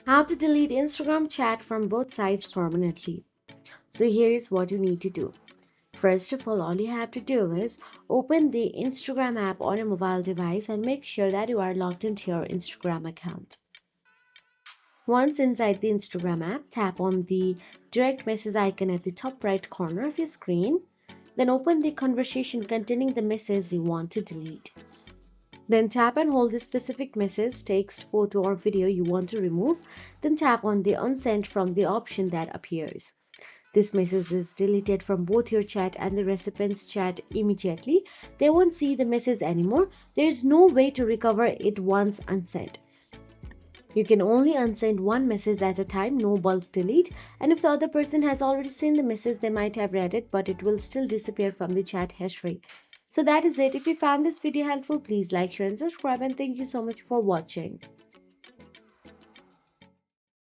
How to delete Instagram chat from both sides permanently. So here is what you need to do. First of all you have to do is open the Instagram app on your mobile device and make sure that you are logged into your Instagram account. Once inside the Instagram app, tap on the direct message icon at the top right corner of your screen. Then open the conversation containing the message you want to delete. Then tap and hold the specific message, text, photo, or video you want to remove. Then tap on the unsent from the option that appears. This message is deleted from both your chat and the recipient's chat immediately. They won't see the message anymore. There is no way to recover it once unsent. You can only unsend one message at a time, no bulk delete. And if the other person has already seen the message, they might have read it, but it will still disappear from the chat history. So that is it. If you found this video helpful, please like, share, and subscribe. And thank you so much for watching.